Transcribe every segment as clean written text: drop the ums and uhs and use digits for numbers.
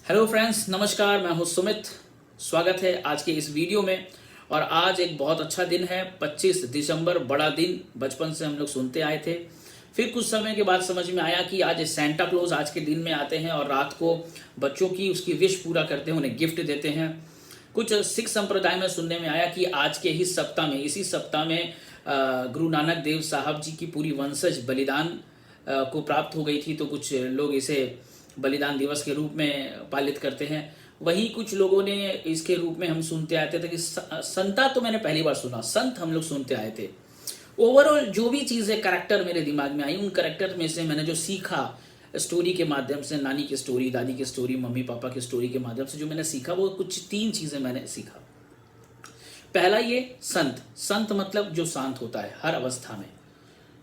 Hello friends, नमस्कार। मैं हूं सुमित। स्वागत है आज के इस वीडियो में। और आज एक बहुत अच्छा दिन है, 25 दिसंबर। बड़ा दिन, बचपन से हम लोग सुनते आए थे। फिर कुछ समय के बाद समझ में आया कि आज सेंटा क्लॉज आज के दिन में आते हैं और रात को बच्चों की उसकी विश पूरा करते हैं, उन्हें गिफ्ट देते हैं। कुछ सिख संप्रदाय में सुनने में आया कि आज के ही सप्ताह में, इसी सप्ताह में गुरु नानक देव साहब जी की पूरी वंशज बलिदान को प्राप्त हो गई थी, तो कुछ लोग इसे बलिदान दिवस के रूप में पालित करते हैं। वही कुछ लोगों ने इसके रूप में हम सुनते आते थे कि संता, तो मैंने पहली बार सुना, संत हम लोग सुनते आए थे। ओवरऑल जो भी चीज़ें कैरेक्टर मेरे दिमाग में आई, उन कैरेक्टर में से मैंने जो सीखा स्टोरी के माध्यम से, नानी की स्टोरी, दादी की स्टोरी, मम्मी पापा की स्टोरी के माध्यम से जो मैंने सीखा, वो कुछ 3 चीज़ें मैंने सीखा। पहला, ये संत। संत मतलब जो शांत होता है हर अवस्था में,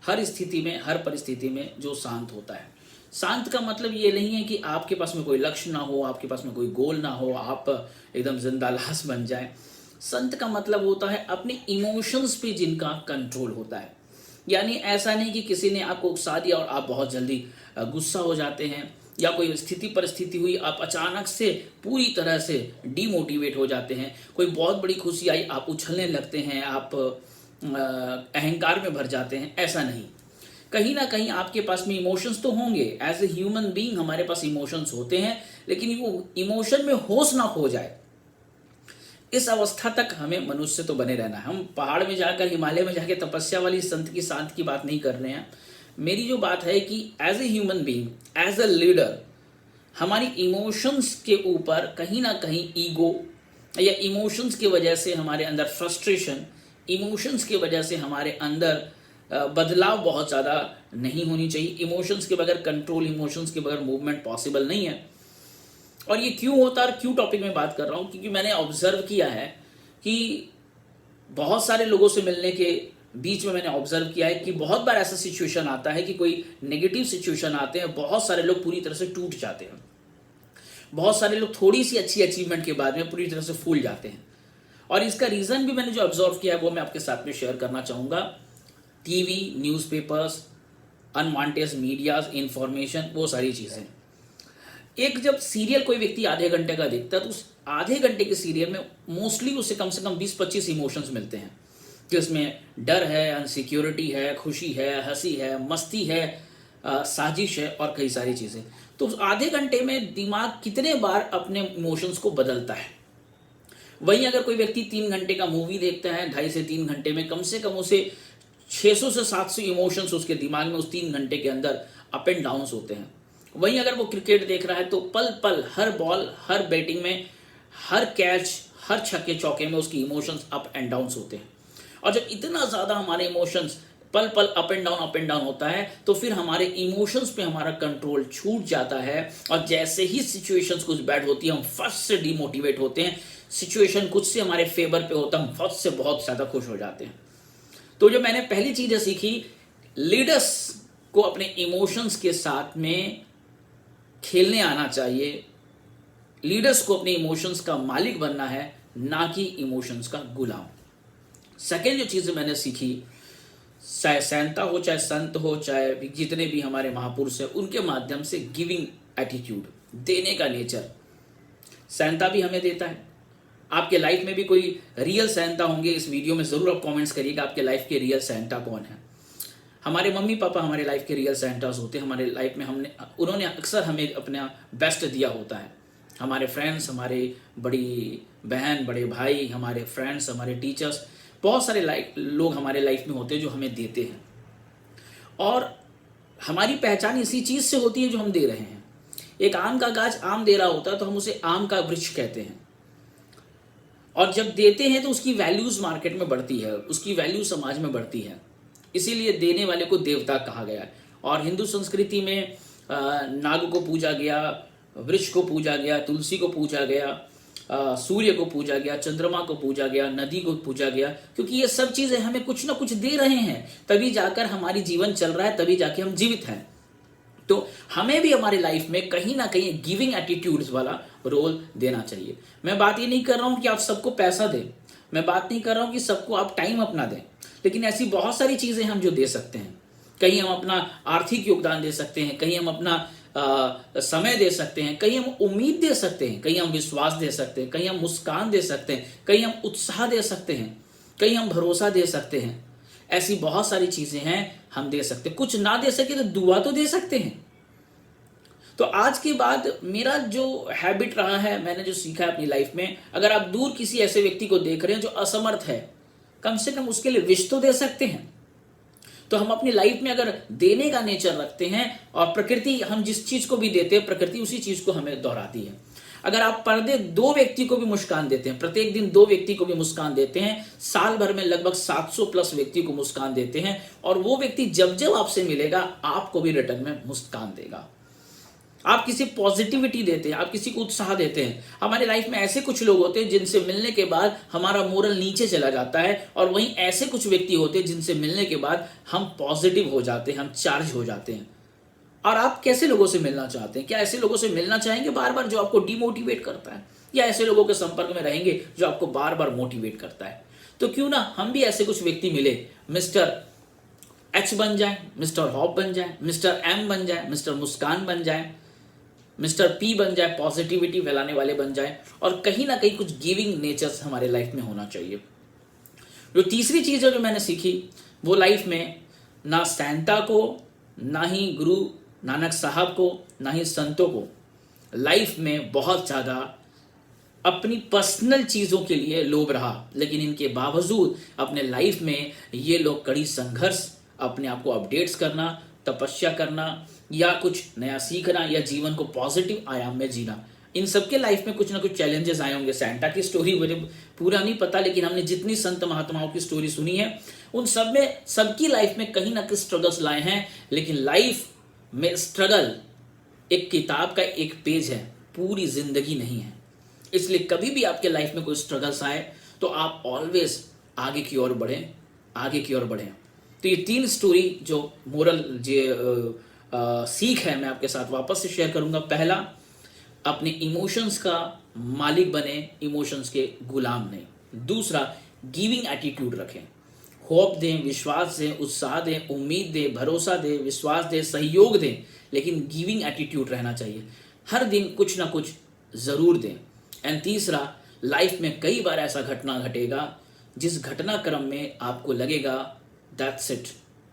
हर स्थिति में, हर परिस्थिति में जो शांत होता है। शांत का मतलब ये नहीं है कि आपके पास में कोई लक्ष्य ना हो, आपके पास में कोई गोल ना हो, आप एकदम जिंदा लाश बन जाए। संत का मतलब होता है अपने इमोशंस पे जिनका कंट्रोल होता है। यानी ऐसा नहीं कि किसी ने आपको उकसा दिया और आप बहुत जल्दी गुस्सा हो जाते हैं, या कोई स्थिति परिस्थिति हुई, आप अचानक से पूरी तरह से डीमोटिवेट हो जाते हैं। कोई बहुत बड़ी खुशी आई, आप उछलने लगते हैं, आप अहंकार में भर जाते हैं। ऐसा नहीं, कहीं ना कहीं आपके पास में इमोशंस तो होंगे। एज ए ह्यूमन बीइंग हमारे पास इमोशंस होते हैं, लेकिन वो इमोशन में होश ना खो जाए, इस अवस्था तक हमें मनुष्य तो बने रहना है। हम पहाड़ में जाकर, हिमालय में जाकर तपस्या वाली संत की शांत की बात नहीं कर रहे हैं। मेरी जो बात है कि as a human being, as a leader, हमारी इमोशंस के ऊपर कहीं ना कहीं ईगो, या इमोशंस की वजह से हमारे अंदर फ्रस्ट्रेशन, इमोशंस की वजह से हमारे अंदर बदलाव बहुत ज़्यादा नहीं होनी चाहिए। इमोशंस के बगैर कंट्रोल, इमोशंस के बगैर मूवमेंट पॉसिबल नहीं है। और ये क्यों होता है और क्यों टॉपिक में बात कर रहा हूँ, क्योंकि मैंने ऑब्जर्व किया है कि बहुत सारे लोगों से मिलने के बीच में मैंने ऑब्जर्व किया है कि बहुत बार ऐसा सिचुएशन आता है कि कोई नेगेटिव सिचुएशन आते हैं, बहुत सारे लोग पूरी तरह से टूट जाते हैं। बहुत सारे लोग थोड़ी सी अच्छी अचीवमेंट के बाद में पूरी तरह से फूल जाते हैं। और इसका रीज़न भी मैंने जो ऑब्जर्व किया है वो मैं आपके साथ में शेयर करना चाहूँगा। TV, newspapers, unwanted medias, information, वो सारी चीज़ें। एक जब सीरियल कोई व्यक्ति आधे घंटे का देखता है, तो उस आधे घंटे के सीरियल में मोस्टली उसे कम से कम 20-25 इमोशंस मिलते हैं, कि उसमें डर है, अनसिक्योरिटी है, खुशी है, हंसी है, मस्ती है, साजिश है और कई सारी चीज़ें। तो उस आधे घंटे में दिमाग कितने बार अपने इमोशंस को बदलता है। वहीं अगर कोई व्यक्ति 3 घंटे का मूवी देखता है, 2.5 से 3 घंटे में कम से कम उसे 600 से 700 इमोशंस उसके दिमाग में उस 3 घंटे के अंदर अप एंड डाउन्स होते हैं। वहीं अगर वो क्रिकेट देख रहा है तो पल पल, हर बॉल, हर बैटिंग में, हर कैच, हर छक्के चौके में उसकी इमोशंस अप एंड डाउन्स होते हैं। और जब इतना ज़्यादा हमारे इमोशंस पल पल अप एंड डाउन होता है, तो फिर हमारे इमोशंस पे हमारा कंट्रोल छूट जाता है। और जैसे ही सिचुएशंस कुछ बैड होती है, हम फर्स्ट से डिमोटिवेट होते हैं। सिचुएशन कुछ से हमारे फेवर पे होता है, हम फर्स्ट से बहुत ज़्यादा खुश हो जाते हैं। तो जो मैंने पहली चीज़ें सीखी, लीडर्स को अपने इमोशंस के साथ में खेलने आना चाहिए। लीडर्स को अपने इमोशंस का मालिक बनना है, ना कि इमोशंस का गुलाम। सेकेंड जो चीज़ मैंने सीखी, चाहे सैंता हो, चाहे संत हो, चाहे जितने भी हमारे महापुरुष हैं, उनके माध्यम से गिविंग एटीट्यूड, देने का नेचर। सैंता भी हमें देता है। आपके लाइफ में भी कोई रियल सैंता होंगे, इस वीडियो में ज़रूर आप कमेंट्स करिएगा आपके लाइफ के रियल सैंता कौन है। हमारे मम्मी पापा हमारे लाइफ के रियल सैंटास होते हैं। हमारे लाइफ में उन्होंने अक्सर हमें अपना बेस्ट दिया होता है। हमारे फ्रेंड्स, हमारे बड़ी बहन, बड़े भाई, हमारे फ्रेंड्स, हमारे टीचर्स, बहुत सारे लोग हमारे लाइफ में होते हैं जो हमें देते हैं। और हमारी पहचान इसी चीज़ से होती है जो हम दे रहे हैं। एक आम का गाछ आम दे रहा होता है तो हम उसे आम का वृक्ष कहते हैं। और जब देते हैं तो उसकी वैल्यूज़ मार्केट में बढ़ती है, उसकी वैल्यू समाज में बढ़ती है। इसीलिए देने वाले को देवता कहा गया है। और हिंदू संस्कृति में नाग को पूजा गया, वृक्ष को पूजा गया, तुलसी को पूजा गया, सूर्य को पूजा गया, चंद्रमा को पूजा गया, नदी को पूजा गया, क्योंकि ये सब चीज़ें हमें कुछ ना कुछ दे रहे हैं, तभी जाकर हमारी जीवन चल रहा है, तभी जाके हम जीवित हैं। तो हमें भी हमारी लाइफ में कहीं ना कहीं गिविंग एटीट्यूड्स वाला रोल देना चाहिए। मैं बात ये नहीं कर रहा हूँ कि आप सबको पैसा दें, मैं बात नहीं कर रहा हूँ कि सबको आप टाइम अपना दें, लेकिन ऐसी बहुत सारी चीज़ें हम जो दे सकते हैं। कहीं हम अपना आर्थिक योगदान दे सकते हैं, कहीं हम अपना समय दे सकते हैं, कहीं हम उम्मीद दे सकते हैं, कहीं हम विश्वास दे सकते हैं, कहीं हम मुस्कान दे सकते हैं, कहीं हम उत्साह दे सकते हैं, कहीं हम भरोसा दे सकते हैं। ऐसी बहुत सारी चीजें हैं हम दे सकते हैं। कुछ ना दे सके तो दुआ तो दे सकते हैं। तो आज के बाद मेरा जो हैबिट रहा है, मैंने जो सीखा है अपनी लाइफ में, अगर आप दूर किसी ऐसे व्यक्ति को देख रहे हैं जो असमर्थ है, कम से कम उसके लिए विश तो दे सकते हैं। तो हम अपनी लाइफ में अगर देने का नेचर रखते हैं, और प्रकृति, हम जिस चीज को भी देते हैं प्रकृति उसी चीज को हमें दोहराती है। अगर आप पर डे 2 व्यक्ति को भी मुस्कान देते हैं, प्रत्येक दिन 2 व्यक्ति को भी मुस्कान देते हैं, साल भर में लगभग 700 प्लस व्यक्ति को मुस्कान देते हैं, और वो व्यक्ति जब जब आपसे मिलेगा आपको भी रिटर्न में मुस्कान देगा। आप किसी पॉजिटिविटी देते हैं, आप किसी को उत्साह देते हैं। हमारे लाइफ में ऐसे कुछ लोग होते हैं जिनसे मिलने के बाद हमारा मोरल नीचे चला जाता है, और वहीं ऐसे कुछ व्यक्ति होते हैं जिनसे मिलने के बाद हम पॉजिटिव हो जाते हैं, हम चार्ज हो जाते हैं। और आप कैसे लोगों से मिलना चाहते हैं? क्या ऐसे लोगों से मिलना चाहेंगे बार बार जो आपको डिमोटिवेट करता है, या ऐसे लोगों के संपर्क में रहेंगे जो आपको बार बार मोटिवेट करता है? तो क्यों ना हम भी ऐसे कुछ व्यक्ति मिले, मिस्टर एच बन जाए, मिस्टर हॉप बन जाए, मिस्टर एम बन जाए, मिस्टर मुस्कान बन जाए, मिस्टर पी बन जाए, पॉजिटिविटी फैलाने वाले बन जाए, और कहीं ना कहीं कुछ गिविंग नेचर्स हमारे लाइफ में होना चाहिए। जो तीसरी चीज है जो मैंने सीखी, वो लाइफ में ना सैंटा को, ना ही गुरु नानक साहब को, ना ही संतों को लाइफ में बहुत ज्यादा अपनी पर्सनल चीजों के लिए लोभ रहा, लेकिन इनके बावजूद अपने लाइफ में ये लोग कड़ी संघर्ष, अपने आप को अपडेट्स करना, तपस्या करना, या कुछ नया सीखना, या जीवन को पॉजिटिव आयाम में जीना, इन सबके लाइफ में कुछ ना कुछ चैलेंजेस आए होंगे। सैंटा की स्टोरी मुझे पूरा नहीं पता, लेकिन हमने जितनी संत महात्माओं की स्टोरी सुनी है उन सब में सबकी लाइफ में कहीं ना कहीं स्ट्रगल्स लाए हैं। लेकिन लाइफ में स्ट्रगल एक किताब का एक पेज है, पूरी जिंदगी नहीं है। इसलिए कभी भी आपके लाइफ में कोई स्ट्रगल्स आए तो आप ऑलवेज आगे की ओर बढ़ें, आगे की ओर बढ़ें। तो ये 3 स्टोरी जो मोरल सीख है मैं आपके साथ वापस से शेयर करूंगा। पहला, अपने इमोशंस का मालिक बने, इमोशंस के गुलाम नहीं। दूसरा, गिविंग एटीट्यूड रखें, होप दें, विश्वास दें, उत्साह दें, उम्मीद दें, भरोसा दें, विश्वास दें, सहयोग दें, लेकिन गिविंग एटीट्यूड रहना चाहिए। हर दिन कुछ ना कुछ जरूर दें। एंड तीसरा, लाइफ में कई बार ऐसा घटना घटेगा जिस घटनाक्रम में आपको लगेगा that's it,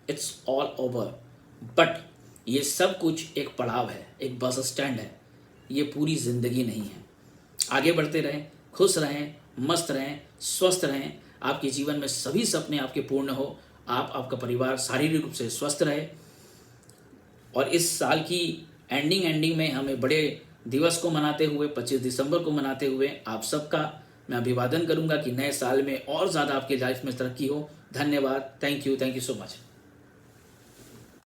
it's all over, but ये सब कुछ एक पड़ाव है, एक बस स्टैंड है, ये पूरी जिंदगी नहीं है। आगे बढ़ते रहें, खुश रहें, मस्त रहें, स्वस्थ रहें, आपके जीवन में सभी सपने आपके पूर्ण हो, आपका परिवार शारीरिक रूप से स्वस्थ रहे। और इस साल की एंडिंग में हमें बड़े दिवस को मनाते हुए, 25 दिसंबर को मनाते हुए आप सबका मैं अभिवादन करूंगा कि नए साल में और ज़्यादा आपके लाइफ में तरक्की हो। धन्यवाद, थैंक यू सो मच।